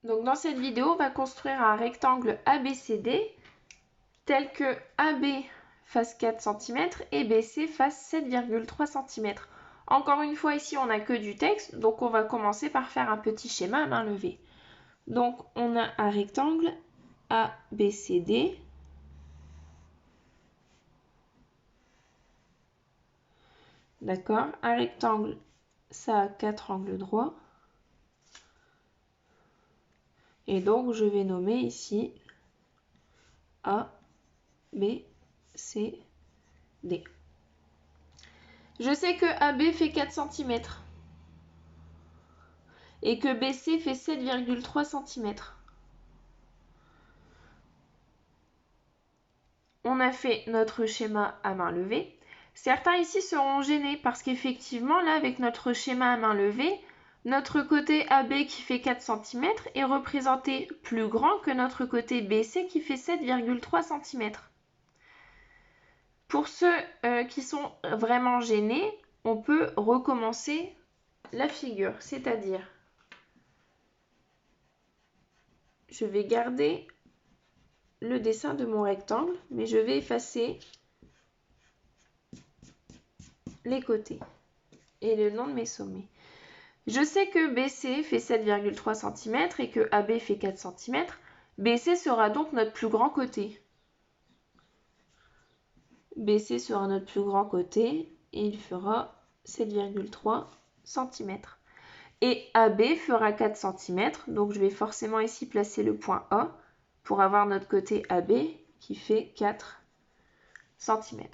Donc dans cette vidéo, on va construire un rectangle ABCD tel que AB fasse 4 cm et BC fasse 7,3 cm. Encore une fois, ici, on n'a que du texte, donc on va commencer par faire un petit schéma à main levée. Donc on a un rectangle ABCD. D'accord, un rectangle, ça a 4 angles droits. Et donc, je vais nommer ici A, B, C, D. Je sais que AB fait 4 cm et que BC fait 7,3 cm. On a fait notre schéma à main levée. Certains ici seront gênés parce qu'effectivement, là, avec notre schéma à main levée, notre côté AB qui fait 4 cm est représenté plus grand que notre côté BC qui fait 7,3 cm. Pour ceux qui sont vraiment gênés, on peut recommencer la figure, c'est-à-dire, je vais garder le dessin de mon rectangle, mais je vais effacer les côtés et le long de mes sommets. Je sais que BC fait 7,3 cm et que AB fait 4 cm. BC sera donc notre plus grand côté. BC sera notre plus grand côté et il fera 7,3 cm. Et AB fera 4 cm, donc je vais forcément ici placer le point A pour avoir notre côté AB qui fait 4 cm.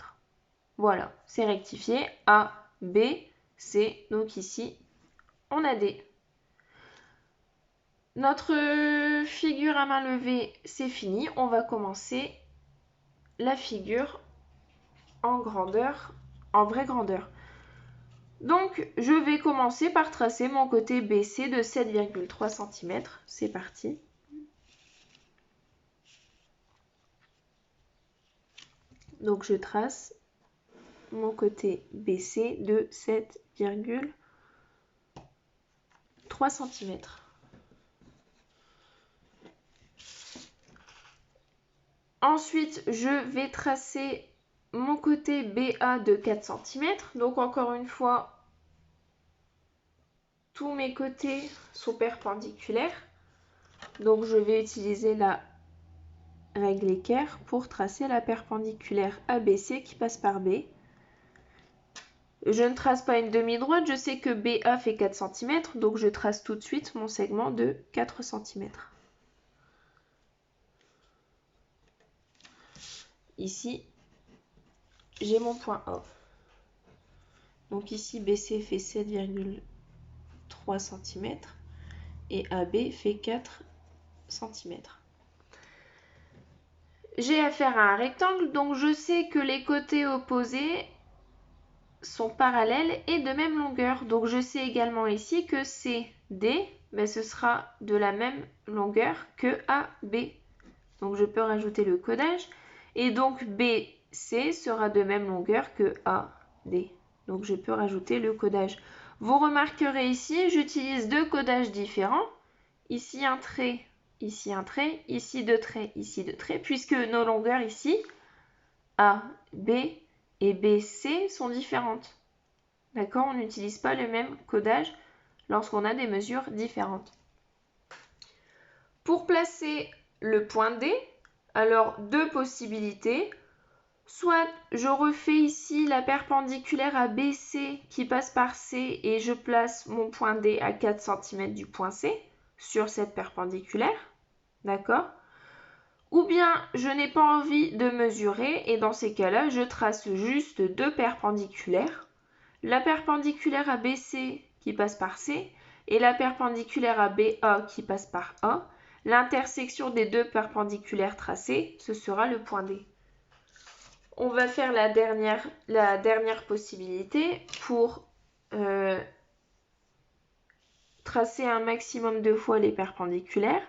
Voilà, c'est rectifié. A, B, C, donc ici, on a D. Notre figure à main levée, c'est fini. On va commencer la figure en grandeur, en vraie grandeur. Donc, je vais commencer par tracer mon côté BC de 7,3 cm. C'est parti. Donc, je trace mon côté BC de 7,3 cm. Ensuite, je vais tracer mon côté BA de 4 cm. Donc, encore une fois, tous mes côtés sont perpendiculaires. Donc, je vais utiliser la règle équerre pour tracer la perpendiculaire ABC qui passe par B. Je ne trace pas une demi-droite, je sais que BA fait 4 cm, donc je trace tout de suite mon segment de 4 cm. Ici, j'ai mon point A. Donc ici, BC fait 7,3 cm et AB fait 4 cm. J'ai affaire à un rectangle, donc je sais que les côtés opposés sont parallèles et de même longueur. Donc je sais également ici que CD, mais ce sera de la même longueur que AB. Donc je peux rajouter le codage. Et donc BC sera de même longueur que AD. Donc je peux rajouter le codage. Vous remarquerez ici, j'utilise deux codages différents. Ici un trait, ici un trait, ici deux traits, ici deux traits, puisque nos longueurs ici, AB et BC, sont différentes. D'accord? On n'utilise pas le même codage lorsqu'on a des mesures différentes. Pour placer le point D, alors deux possibilités. Soit je refais ici la perpendiculaire à BC qui passe par C et je place mon point D à 4 cm du point C sur cette perpendiculaire. D'accord? Ou bien je n'ai pas envie de mesurer et dans ces cas-là, je trace juste deux perpendiculaires. La perpendiculaire à BC qui passe par C et la perpendiculaire à BA qui passe par A. L'intersection des deux perpendiculaires tracés, ce sera le point D. On va faire la dernière possibilité pour tracer un maximum de fois les perpendiculaires.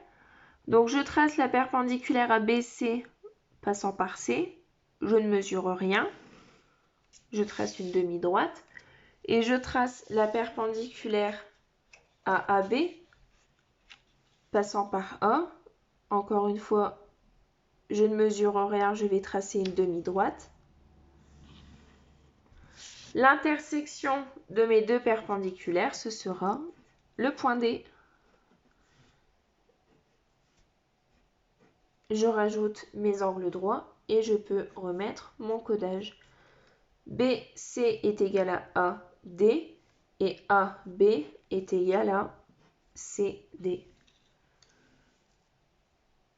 Donc je trace la perpendiculaire à BC passant par C. Je ne mesure rien. Je trace une demi-droite. Et je trace la perpendiculaire à AB passant par A. Encore une fois, je ne mesure rien, je vais tracer une demi-droite. L'intersection de mes deux perpendiculaires, ce sera le point D. Je rajoute mes angles droits et je peux remettre mon codage. BC est égal à AD et AB est égal à CD.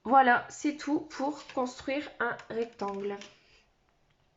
Voilà, c'est tout pour construire un rectangle.